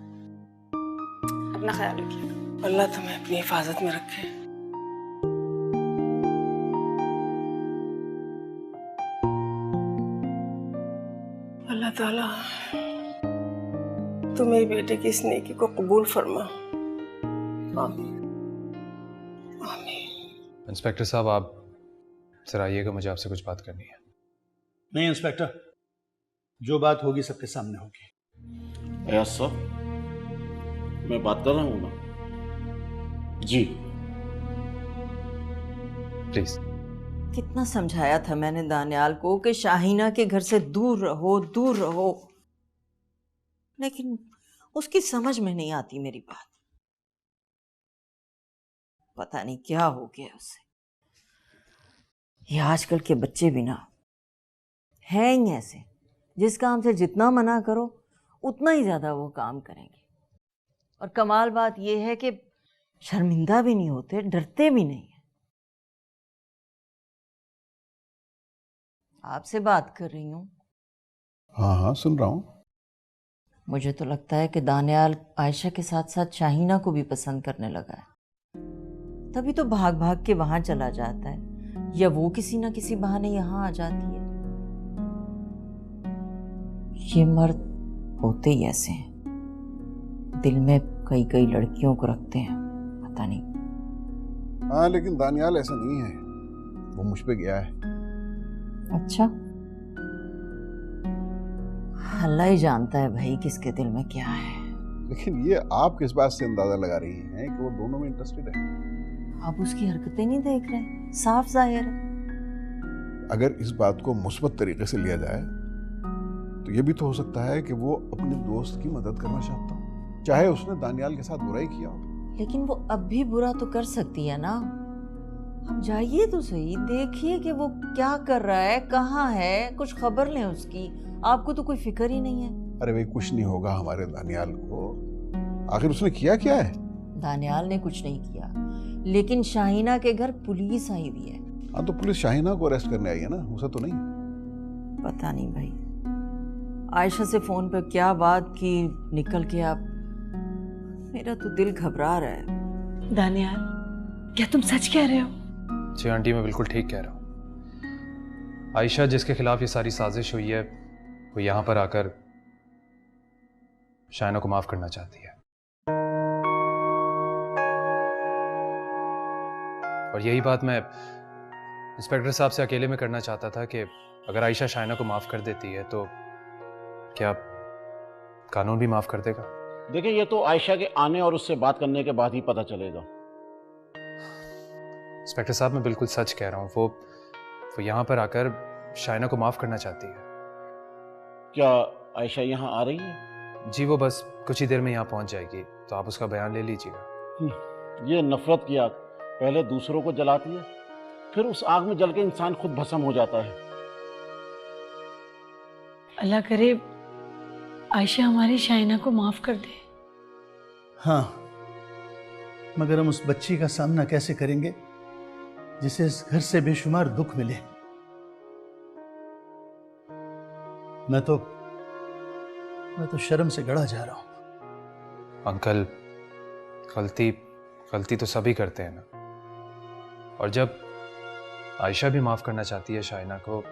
अपना ख्याल रखिएगा। अल्लाह तुम्हें अपनी हिफाजत में रखे। अल्लाह ताला तुम मेरे बेटे की इस नेकी को कबूल फरमा। आमीन। आमीन। इंस्पेक्टर साहब, आप जरा आइएगा, मुझे आपसे कुछ बात करनी है। नहीं इंस्पेक्टर, जो बात होगी सबके सामने होगी। एस सर, मैं बात कर रहा हूँ ना। जी प्लीज। कितना समझाया था मैंने दानियाल को कि शाहीना के घर से दूर रहो, दूर रहो, लेकिन उसकी समझ में नहीं आती मेरी बात। पता नहीं क्या हो गया उसे। ये आजकल के बच्चे भी ना हैं ही ऐसे, जिस काम से जितना मना करो उतना ही ज्यादा वो काम करेंगे। और कमाल बात ये है कि शर्मिंदा भी नहीं होते, डरते भी नहीं है। आपसे बात कर रही हूँ। हाँ हाँ, सुन रहा हूँ। मुझे तो लगता है कि दानियाल आयशा के साथ साथ शाहीना को भी पसंद करने लगा है, तभी तो भाग भाग के वहां चला जाता है, या वो किसी ना किसी बहाने यहाँ आ जाती है। ये मर्द होते ही ऐसे हैं, दिल में कई कई लड़कियों को रखते हैं, पता नहीं। हाँ, लेकिन दानियाल ऐसा नहीं है, वो मुझ पे गया है। अच्छा, अल्लाह ही जानता है भाई किसके दिल में क्या है। लेकिन ये आप किस बात से अंदाजा लगा रही हैं कि वो दोनों में इंटरेस्टेड है? आप उसकी हरकतें नहीं देख रहे, साफ जाहिर है। अगर इस बात को मुस्बत तरीके से लिया जाए तो ये भी तो हो सकता है कि वो अपने दोस्त की मदद करना चाहता हो, चाहे उसने दानियाल के साथ बुराई किया हो। लेकिन वो अब भी बुरा तो कर सकती है ना। अब जाइए तो सही, देखिए कि वो क्या कर रहा है, कहाँ है, कुछ खबर लें उसकी। आपको तो कोई फिक्र ही नहीं है। अरे भाई, कुछ नहीं होगा हमारे दानियाल को, आखिर उसने किया क्या है? दानियाल ने कुछ नहीं किया, लेकिन शाहीना के घर पुलिस आई हुई है। हाँ, तो पुलिस शाहीना को अरेस्ट करने आई है ना, उसे तो नहीं। पता नहीं भाई, आयशा से फोन पर क्या बात की निकल के। आप, मेरा तो दिल घबरा रहा है। दानियाल, क्या तुम सच कह रहे हो? जी आंटी, मैं बिल्कुल ठीक कह रहा हूँ। आयशा जिसके खिलाफ ये सारी साजिश हुई है, वो यहाँ पर आकर शाहीना को माफ करना चाहती है। और यही बात मैं इंस्पेक्टर साहब से अकेले में करना चाहता था कि अगर आयशा शाहीना को माफ कर देती है तो क्या कानून भी माफ कर देगा? देखिए, ये तो आयशा के आने और उससे बात करने के बाद ही पता चलेगा। इंस्पेक्टर साहब, मैं बिल्कुल सच कह रहा हूँ। वो यहाँ पर आकर शाहीना को माफ करना चाहती है। क्या आयशा यहाँ आ रही है? जी, वो बस कुछ ही देर में यहाँ पहुँच जाएगी, तो आप उसका बयान ले लीजिएगा। ये नफरत की आग पहले दूसरों को जलाती है, फिर उस आग में जल के इंसान खुद भस्म हो जाता है। अल्लाह करे आयशा हमारी शाहीना को माफ कर दे। हाँ, मगर हम उस बच्ची का सामना कैसे करेंगे जिसे इस घर से बेशुमार दुख मिले? मैं तो शर्म से गड़ा जा रहा हूं। अंकल, गलती तो सभी करते हैं ना। और जब आयशा भी माफ करना चाहती है शाहीना को,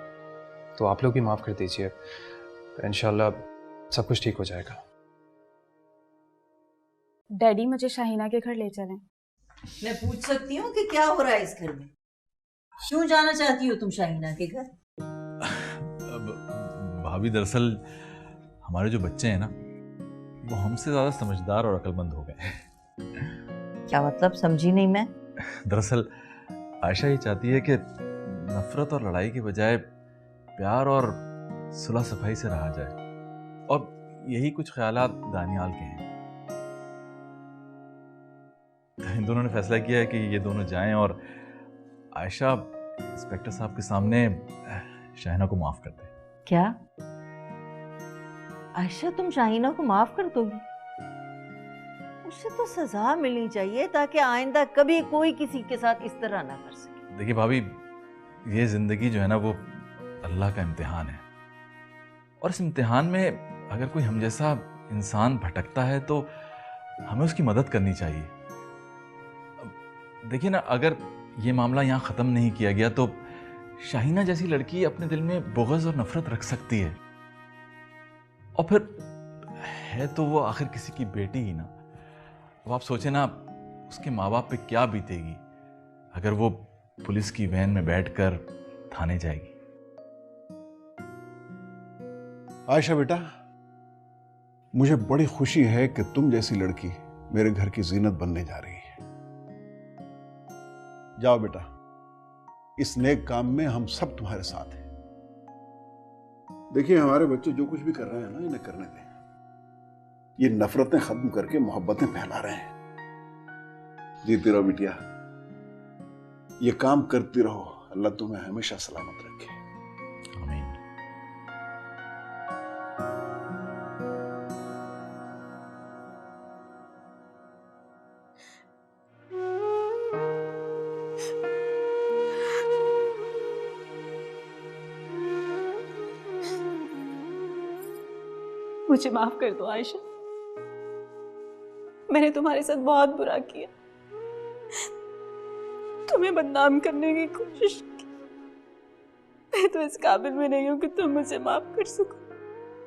तो आप लोग भी माफ कर दीजिए, तो इंशाल्लाह सब कुछ ठीक हो जाएगा। डैडी, मुझे शाहीना के घर ले चलें। मैं पूछ सकती हूँ कि क्या हो रहा है इस घर में? क्यों जाना चाहती हो तुम शाहीना के घर? भाभी, दरअसल हमारे जो बच्चे हैं ना, वो हमसे ज्यादा समझदार और अक्लमंद हो गए। क्या मतलब, समझी नहीं मैं। दरअसल आयशा ये चाहती है कि नफरत और लड़ाई के बजाय प्यार और सुलह सफाई से रहा जाए, और यही कुछ ख्यालात दानियाल के हैं। इन दोनों ने फैसला किया है कि ये दोनों जाएं और आयशा इंस्पेक्टर साहब के सामने शाहिना को माफ कर दे। क्या आयशा तुम शाहिना को माफ कर दोगी? उसे तो सजा मिलनी चाहिए ताकि आइंदा कभी कोई किसी के साथ इस तरह ना कर सके। देखिए भाभी, ये जिंदगी जो है ना वो अल्लाह का इम्तिहान है, और इस इम्तिहान में अगर कोई हम जैसा इंसान भटकता है तो हमें उसकी मदद करनी चाहिए। देखिए ना, अगर ये मामला यहाँ ख़त्म नहीं किया गया तो शाहिना जैसी लड़की अपने दिल में बुग़्ज़ और नफरत रख सकती है, और फिर है तो वो आखिर किसी की बेटी ही ना। अब आप सोचें ना, उसके माँ बाप पे क्या बीतेगी अगर वो पुलिस की वैन में बैठकर थाने जाएगी। आयशा बेटा, मुझे बड़ी खुशी है कि तुम जैसी लड़की मेरे घर की जीनत बनने जा रही है। जाओ बेटा, इस नेक काम में हम सब तुम्हारे साथ हैं। देखिए, हमारे बच्चे जो कुछ भी कर रहे हैं ना, इन्हें करने दें। ये नफरतें खत्म करके मोहब्बतें फैला रहे हैं। जीती रहो बिटिया, ये काम करती रहो। अल्लाह तुम्हें हमेशा सलामत रखे। आमीन। मुझे माफ कर दो आयशा, मैंने तुम्हारे साथ बहुत बुरा किया, तुम्हें बदनाम करने की कोशिश की। मैं तो इस काबिल भी नहीं हूं कि तुम मुझे माफ कर सको।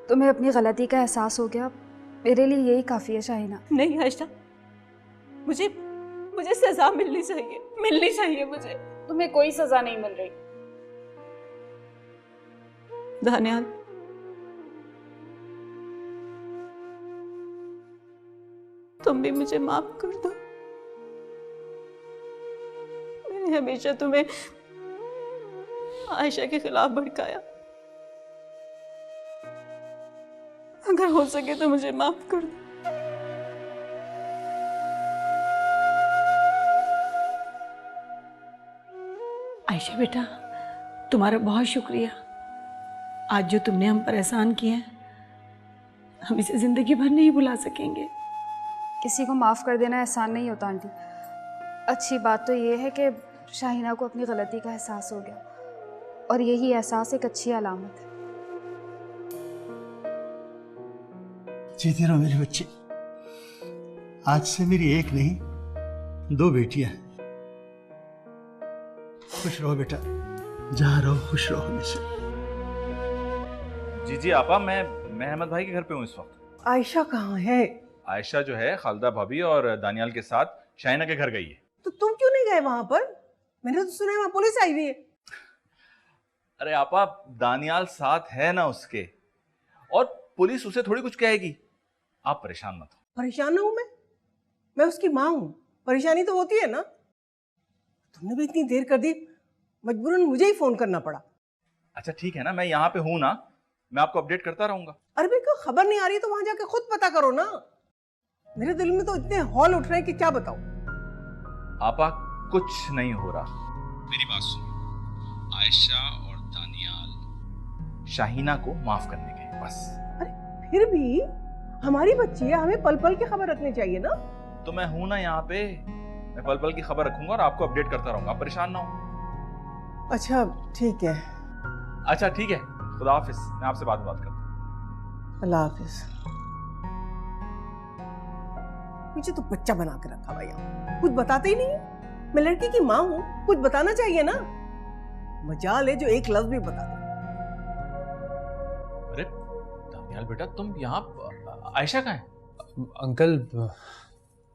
तुम्हें अपनी गलती का एहसास हो गया, मेरे लिए यही काफी है शाहिना। नहीं आयशा, मुझे सजा मिलनी चाहिए मुझे। तुम्हें कोई सजा नहीं मिल रही। दानियाल, तुम भी मुझे माफ कर दो। मैंने हमेशा तुम्हें आयशा के खिलाफ भड़काया। अगर हो सके तो मुझे माफ कर दो। आयशा बेटा, तुम्हारा बहुत शुक्रिया। आज जो तुमने हम पर एहसान किया है, हम इसे जिंदगी भर नहीं भुला सकेंगे। किसी को माफ़ कर देना एहसान नहीं होता आंटी। अच्छी बात तो ये है कि शाहिना को अपनी गलती का एहसास हो गया, और यही एहसास एक अच्छी अलामत है। जीती रहो मेरे बच्चे। आज से मेरी एक नहीं, 2 बेटियां हैं। खुश रहो बेटा, जहाँ रहो खुश रहो हमेशा। जी आपा, मैं अहमद भाई के घर पे हूँ इस वक्त। आयशा कहाँ है? आयशा जो है खालदा भाभी और दानियाल के साथ शाहिना के घर गई है। तो तुम क्यों नहीं गए वहां पर? मैंने तो सुना है वहां पुलिस आई हुई है। अरे आपा, दानियाल साथ है ना उसके, और पुलिस उसे थोड़ी कुछ कहेगी। आप परेशान मत हो। परेशान ना हूं मैं उसकी माँ हूं। परेशानी तो होती है ना। तुमने भी इतनी देर कर दी, मजबूरन मुझे ही फोन करना पड़ा। अच्छा ठीक है ना, मैं यहाँ पे हूँ ना, मैं आपको अपडेट करता रहूंगा। अरे मेरे को खबर नहीं आ रही तो वहां जाके खुद पता करो ना। मेरे दिल में तो इतने हौल उठ रहे हैं कि क्या बताऊं। आपा, कुछ नहीं हो रहा। मेरी बात सुनो, आयशा और दानियाल शाहिना को माफ करने गए बस। अरे फिर भी हमारी बच्ची है, हमें पल पल की खबर रखनी चाहिए ना। तो मैं हूं ना यहाँ पे, मैं पल पल की खबर रखूंगा और आपको अपडेट करता रहूंगा। आप परेशान ना हो। अच्छा ठीक है। अच्छा ठीक है, खुदा हाफिज। मैं आपसे बाद में बात करता हूँ। अल्लाह हाफिज। मुझे तो बच्चा बना के रखा भैया, कुछ बताते ही नहीं। मैं लड़की की माँ हूँ, कुछ बताना चाहिए ना। मजाल है जो एक लफ्ज भी बता दे। अरे दानियाल बेटा, तुम यहाँ, आयशा कहाँ है? अंकल,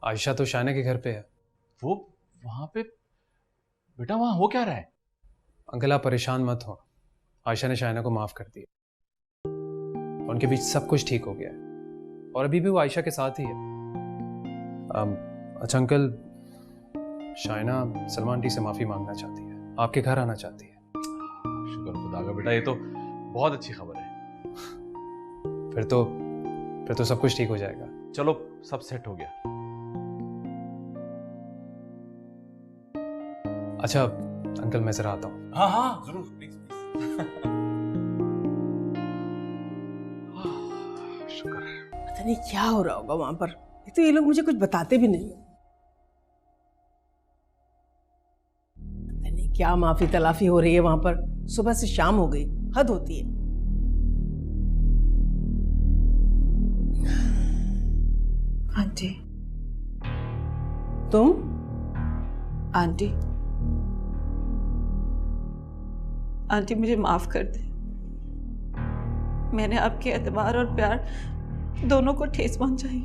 आयशा तो शाहिना के घर पे है। वो वहां पे? बेटा वहां हो क्या रहा है? अंकल आप परेशान मत हो, आयशा ने शाहिना को माफ कर दिया, उनके बीच सब कुछ ठीक हो गया है। और अभी भी वो आयशा के साथ ही है। अच्छा अंकल, शाइना सलमा आंटी से माफ़ी मांगना चाहती है, आपके घर आना चाहती है। शुक्र खुदा का बेटा, ये तो बहुत अच्छी खबर है। फिर तो सब कुछ ठीक हो जाएगा। चलो सब सेट हो गया। अच्छा अंकल, मैं जरा आता हूँ। हाँ हाँ जरूर, प्लीज शुक्र है। पता नहीं क्या हो रहा होगा वहां पर, एक तो ये लोग मुझे कुछ बताते भी नहीं। पता नहीं क्या माफी तलाफी हो रही है वहां पर, सुबह से शाम हो गई, हद होती है। आंटी, तुम? आंटी मुझे माफ कर दे। मैंने आपके एतबार और प्यार दोनों को ठेस पहुंचाई।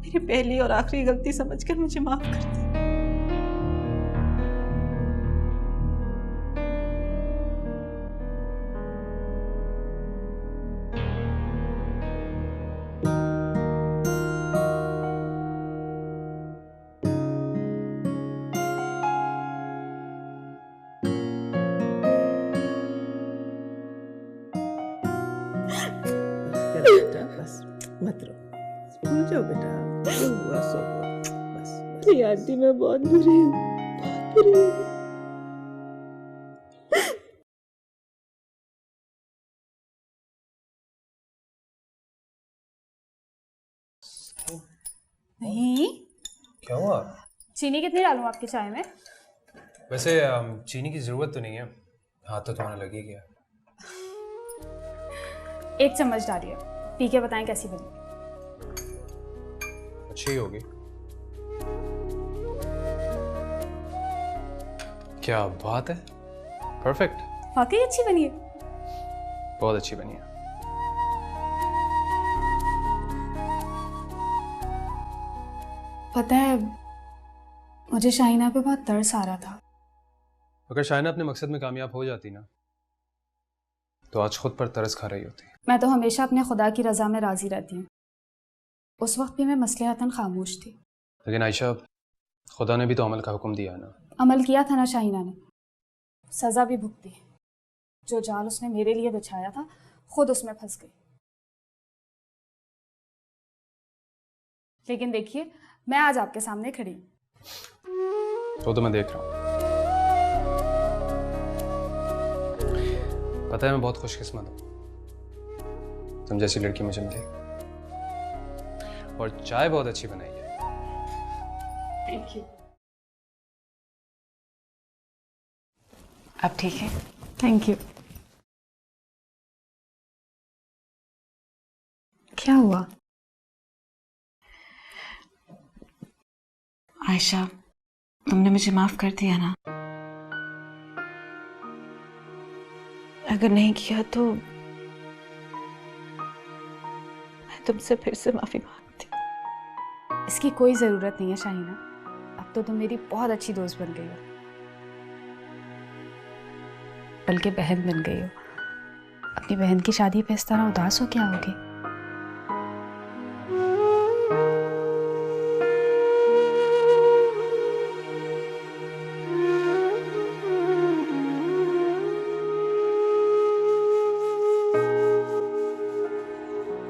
मेरी पहली और आखिरी गलती समझकर मुझे माफ कर दे। बेटा बस मत रो, भूल जाओ बेटा, जो हुआ सो हुआ। बस आंटी मैं बहुत बुरी हूँ, बहुत बुरी हूँ। नहीं, क्या हुआ? चीनी कितनी डालूं आपकी चाय में? वैसे चीनी की जरूरत तो नहीं है, हाथ तो तुम्हारा लग ही गया। 1 चम्मच डालिए, पी के बताएं कैसी बनी। अच्छी होगी। क्या बात है, परफेक्ट। वाकई अच्छी बनी है। बहुत अच्छी बनी है। पता है, मुझे शाइना पे बहुत तरस आ रहा था। अगर शाइना अपने मकसद में कामयाब हो जाती ना, तो आज खुद पर तरस खा रही होती। मैं तो हमेशा अपने खुदा की रजा में राजी रहती हूँ। उस वक्त भी मैं मसलहतन खामोश थी। लेकिन आयशा, खुदा ने भी तो अमल का हुक्म दिया ना। अमल किया था ना शाइना ने, सजा भी भुगती। जो जाल उसने मेरे लिए बिछाया था, खुद उसमें फंस गई। लेकिन देखिए, मैं आज आपके सामने खड़ी हूँ। तो मैं देख रहा हूँ। पता है, मैं बहुत खुशकिस्मत हूँ, तुम जैसी लड़की मुझे मिली। और चाय बहुत अच्छी बनाई है। Thank you. अब ठीक है? Thank you. क्या हुआ? आयशा, तुमने मुझे माफ कर दिया ना? अगर नहीं किया तो मैं तुमसे फिर से माफी मांगती। इसकी कोई जरूरत नहीं है शाहिना, अब तो तुम मेरी बहुत अच्छी दोस्त बन गई हो, बल्कि बहन बन गई हो। अपनी बहन की शादी पे इस तरह उदास हो क्या होगी?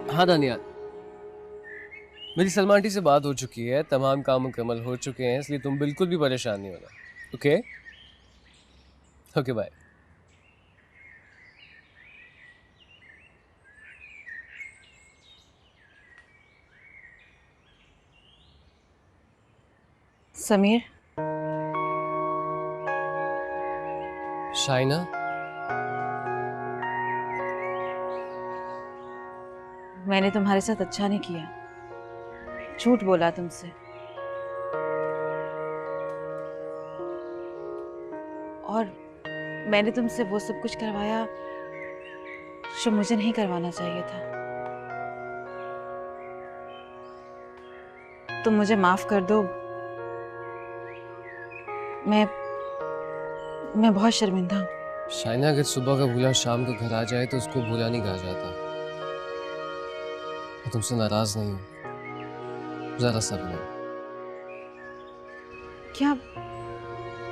हाँ दानियाल, मेरी सलमा आंटी से बात हो चुकी है, तमाम काम मुकम्मल हो चुके हैं, इसलिए तुम बिल्कुल भी परेशान नहीं होना। Okay okay bye. Sameer, Shaina, मैंने तुम्हारे साथ अच्छा नहीं किया, झूठ बोला तुमसे, और मैंने तुमसे वो सब कुछ करवाया जो मुझे नहीं करवाना चाहिए था। तुम मुझे माफ कर दो। मैं बहुत शर्मिंदा हूँ। शाइना, अगर सुबह का भूला शाम को घर आ जाए तो उसको भूला नहीं कहा जाता। मैं तुमसे नाराज नहीं हूँ, ज़रा सब्र करो। क्या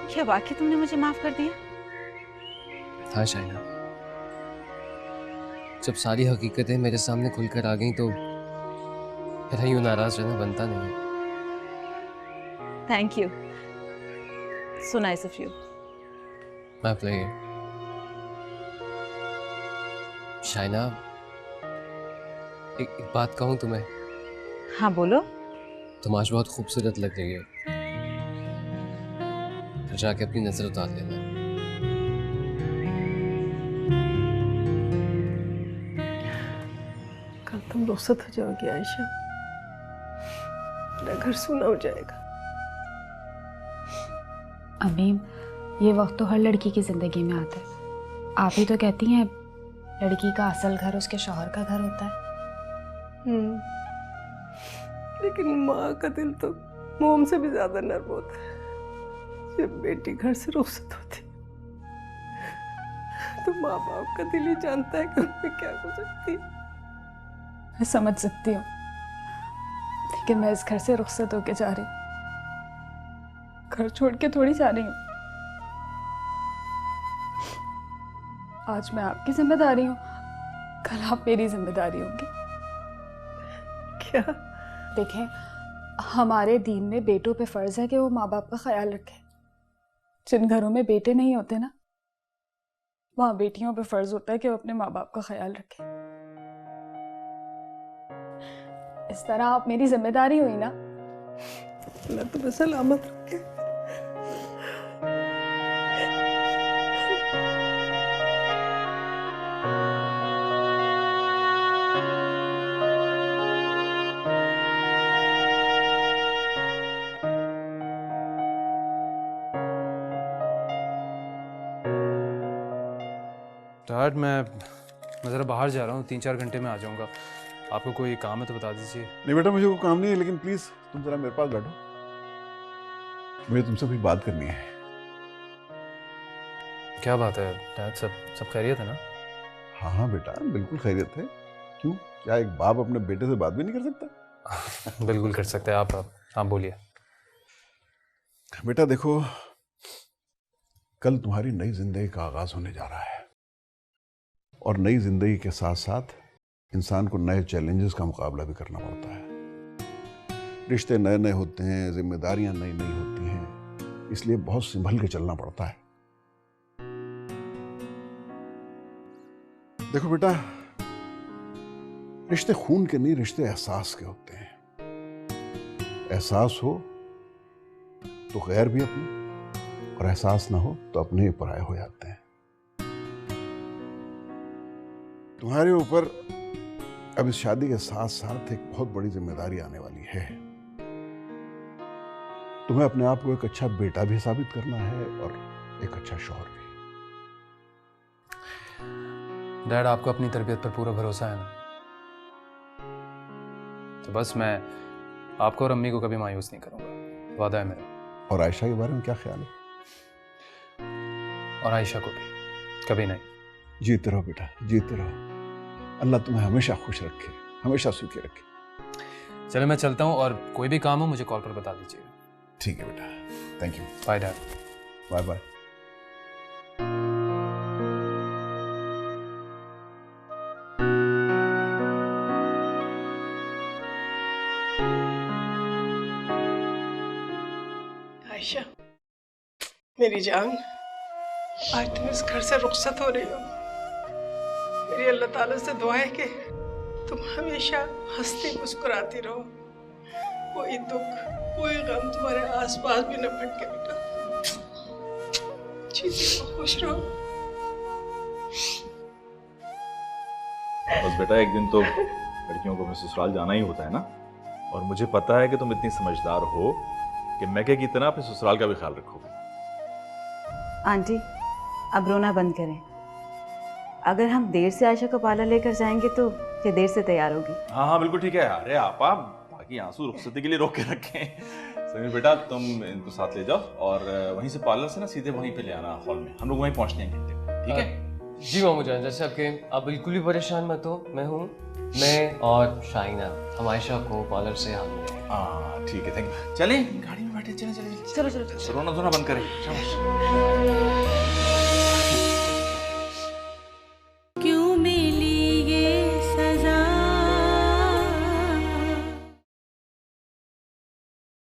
क्या वाकई तुमने मुझे माफ कर दिया? हाँ शाइना, जब सारी हकीकतें मेरे सामने खुलकर आ गईं तो फिर यूं नाराज रहना बनता नहीं। Thank you, so nice of you. My player. Shaina, एक बात कहूँ तुम्हें? हाँ बोलो। तुम आज बहुत खूबसूरत लग रही हो, फिर जाके अपनी नजर उतार लेना। कल तुम रुखसत हो जाओगी आयशा, मेरा घर सूना हो जाएगा। अम्मी, ये वक्त तो हर लड़की की जिंदगी में आता है। आप ही तो कहती हैं लड़की का असल घर उसके शौहर का घर होता है। लेकिन माँ का दिल तो मोम से भी ज्यादा नर्म होता है। जब बेटी घर से रुखसत होती तो माँ बाप का दिल ही जानता है कि उनमें क्या गुजरती है। मैं समझ सकती हूँ, लेकिन मैं इस घर से रुखसत होके जा रही हूँ, घर छोड़ के थोड़ी जा रही हूँ। आज मैं आपकी जिम्मेदारी हूँ, कल आप मेरी जिम्मेदारी होंगी। क्या? देखें, हमारे दीन में बेटों पे फर्ज है कि वो माँ बाप का ख्याल रखें। जिन घरों में बेटे नहीं होते ना, वहां बेटियों पे फर्ज होता है कि वो अपने माँ बाप का ख्याल रखें। इस तरह आप मेरी जिम्मेदारी हुई ना। अल्लाह तुम्हें सलामत रखे। डैड, मैं ज़रा बाहर जा रहा हूँ, 3-4 घंटे में आ जाऊँगा। आपको कोई काम है तो बता दीजिए। नहीं बेटा, मुझे कोई काम नहीं है, लेकिन प्लीज तुम जरा मेरे पास बैठो, मुझे तुमसे कुछ बात करनी है। क्या बात है डैड? सब खैरियत है ना? हाँ हाँ बेटा, बिल्कुल खैरियत है। क्यों, क्या एक बाप अपने बेटे से बात भी नहीं कर सकता? बिल्कुल कर सकते हैं। आप बोलिए। बेटा देखो, कल तुम्हारी नई जिंदगी का आगाज होने जा रहा है, और नई जिंदगी के साथ साथ इंसान को नए चैलेंजेस का मुकाबला भी करना पड़ता है। रिश्ते नए नए होते हैं, जिम्मेदारियां नई नई होती हैं, इसलिए बहुत संभल के चलना पड़ता है। देखो बेटा, रिश्ते खून के नहीं, रिश्ते एहसास के होते हैं। एहसास हो तो गैर भी अपने, और एहसास ना हो तो अपने ही पराये हो जाते हैं। तुम्हारे ऊपर अब इस शादी के साथ साथ एक बहुत बड़ी जिम्मेदारी आने वाली है। तुम्हें अपने आप को एक अच्छा बेटा भी साबित करना है और एक अच्छा शौहर भी। डैड, आपको अपनी तरबियत पर पूरा भरोसा है ना? तो बस मैं आपको और अम्मी को कभी मायूस नहीं करूंगा, वादा है मेरा। और आयशा के बारे में क्या ख्याल है? और आयशा को भी कभी नहीं। जीते रहो बेटा, जीते रहो। अल्लाह तुम्हें हमेशा खुश रखे, हमेशा सुखी रखे। चलो मैं चलता हूँ, और कोई भी काम हो मुझे कॉल पर बता दीजिएगा। ठीक है बेटा, thank you. Bye dad. Bye bye. Ayesha, मेरी जान, आज तुम इस घर से रुखसत हो रही हो। मेरी अल्लाह ताला से दुआ है कि तुम हमेशा हंसती मुस्कुराती रहो, कोई दुख कोई गम तुम्हारे आसपास भी न भटके बेटा। जीती रहो, खुश रहो। बस बेटा, एक दिन तो लड़कियों को अपने ससुराल जाना ही होता है ना, और मुझे पता है कि तुम इतनी समझदार हो कि मैके की तरह अपने ससुराल का भी ख्याल रखोगे। आंटी, अब रोना बंद करें। अगर हम देर से आयशा को पार्लर लेकर जाएंगे तो ये देर से तैयार होगी। हाँ हाँ बिल्कुल ठीक है। अरे आपा, बाकी आंसू रुखसती के लिए रोक के रखें। समीर बेटा, तुम इनको साथ ले जाओ और वहीं से पार्लर से ना सीधे वहीं पे ले आना हॉल में। हम लोग वहीं पहुंचने हैं घंटे में, ठीक है? जी मामू जान, जैसे आपके, आप बिल्कुल भी परेशान मत हो, मैं हूँ। मैं और शाइना हम आयशा को पार्लर से हाथ मिले। हाँ ठीक है, थैंक यू। चले गाड़ी में बैठे, चले चले चलो चलो चलो। रोना धोना बंद करें। शाबाश।